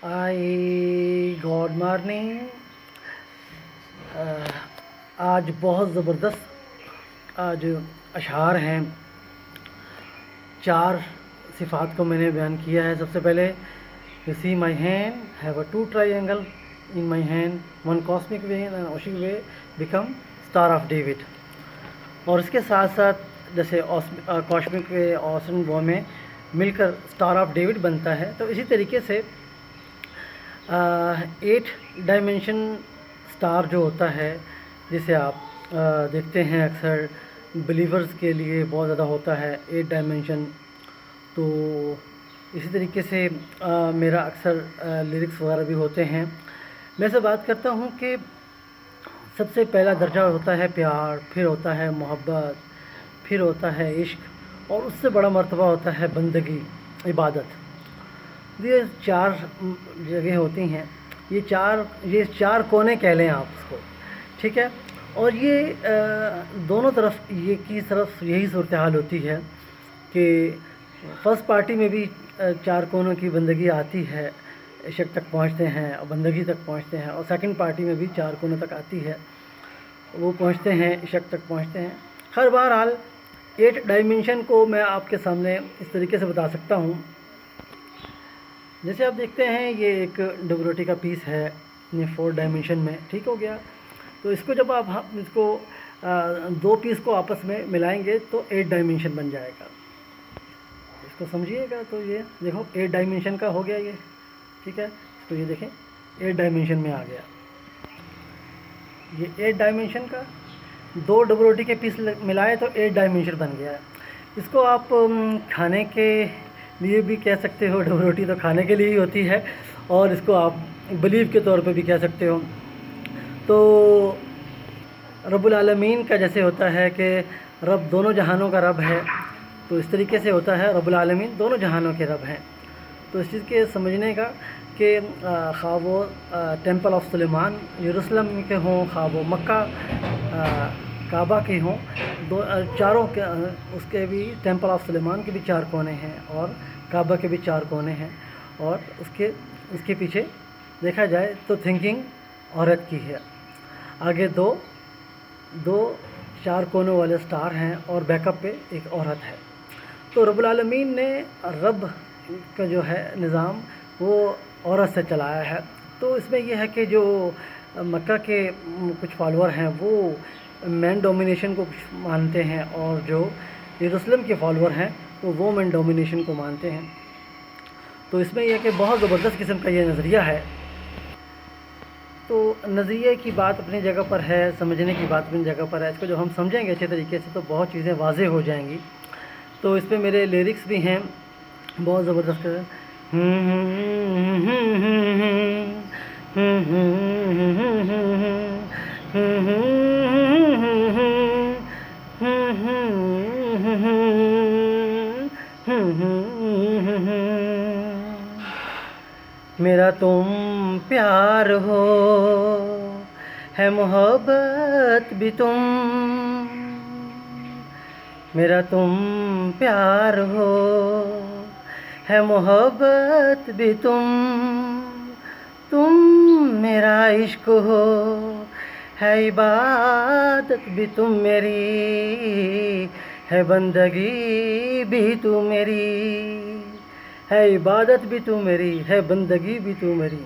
God morning. आज बहुत ज़बरदस्त आज अशआर हैं। 4 सिफ़ात को मैंने बयान किया है। सबसे पहले, you see my hand have a 2 triangle in my hand, one cosmic way and ओशिक way become star of David. और इसके साथ साथ जैसे कॉस्मिक वे ऑसन वो में मिलकर स्टार ऑफ डेविड बनता है, तो इसी तरीके से 8 डायमेंशन स्टार जो होता है, जिसे आप देखते हैं अक्सर बिलीवर्स के लिए बहुत ज़्यादा होता है 8 डायमेंशन। तो इसी तरीके से मेरा अक्सर लिरिक्स वगैरह भी होते हैं। मैं से बात करता हूँ कि सबसे पहला दर्जा होता है प्यार, फिर होता है मोहब्बत, फिर होता है इश्क, और उससे बड़ा मर्तबा होता है बंदगी, इबादत। ये 4 जगह होती हैं। ये चार कोने कह लें आप इसको, ठीक है। और ये दोनों तरफ ये की तरफ यही सूरत हाल होती है कि फर्स्ट पार्टी में भी 4 कोनों की बंदगी आती है, इश्क तक पहुंचते हैं और बंदगी तक पहुंचते हैं। और सेकंड पार्टी में भी 4 कोनों तक आती है, वो पहुंचते हैं, इश्क तक पहुंचते हैं। हर बहरहाल 8 डायमेंशन को मैं आपके सामने इस तरीके से बता सकता हूँ। जैसे आप देखते हैं, ये एक डबरोटी का पीस है, ये 4 डायमेंशन में, ठीक हो गया। तो इसको जब आप इसको 2 पीस को आपस में मिलाएंगे तो 8 डायमेंशन बन जाएगा। इसको समझिएगा। तो ये देखो 8 डायमेंशन का हो गया ये, ठीक है। तो ये देखें 8 डायमेंशन में आ गया। ये 8 डायमेंशन का 2 डबरोटी के पीस मिलाए तो 8 डायमेंशन बन गया है। इसको आप खाने के लिए भी कह सकते हो, डबरोटी तो खाने के लिए ही होती है, और इसको आप बिलीव के तौर पे भी कह सकते हो। तो रब्बुल आलमीन का जैसे होता है कि रब दोनों जहानों का रब है, तो इस तरीके से होता है रब्बुल आलमीन दोनों जहानों के रब हैं। तो इस चीज़ के समझने का कि खा वो टेंपल ऑफ सुलेमान यरूशलेम के हों, खा वो मक्का काबा के हों, चारों के उसके भी टेंपल ऑफ सुलेमान के भी 4 कोने हैं और काबा के भी 4 कोने हैं। और उसके पीछे देखा जाए तो थिंकिंग औरत की है। आगे दो 4 कोनों वाले स्टार हैं और बैकअप पे एक औरत है। तो रब्बुल आलमीन ने रब का जो है निज़ाम वो औरत से चलाया है। तो इसमें यह है कि जो मक्का के कुछ फॉलोअर हैं वो मैन डोमिनेशन को मानते हैं, और जो यरूशलेम के फॉलोअर हैं वो वोमेन डोमिनेशन को मानते हैं। तो इसमें यह कि बहुत ज़बरदस्त किस्म का ये नज़रिया है। तो नज़रिए की बात अपनी जगह पर है, समझने की बात अपनी जगह पर है। इसको जब हम समझेंगे अच्छे तरीके से तो बहुत चीज़ें वाज़ेह हो जाएंगी। तो इस पर मेरे लिरिक्स भी हैं बहुत ज़बरदस्त। मेरा तुम प्यार हो, है मोहब्बत भी तुम। मेरा तुम प्यार हो, है मोहब्बत भी तुम मेरा इश्क हो, है इबादत भी तुम मेरी, है बंदगी भी तू मेरी, है इबादत भी तू मेरी, है बंदगी भी तू मेरी।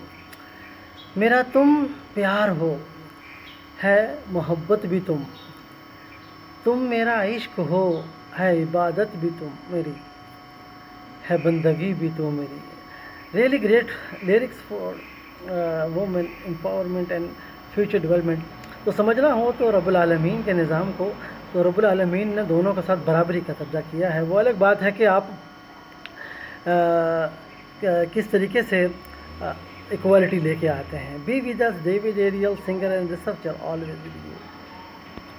मेरा तुम प्यार हो, है मोहब्बत भी तुम मेरा इश्क हो, है इबादत भी तुम मेरी, है बंदगी भी तू मेरी। Really great lyrics for women empowerment and future development. तो समझना हो तो रब्बुल आलमीन के निज़ाम को, तो रब्बुल आलमीन ने दोनों के साथ बराबरी का दर्जा किया है। वो अलग बात है कि आप किस तरीके से इक्वालिटी लेके आते हैं। Be with us David Ariel singer and researcher always with you.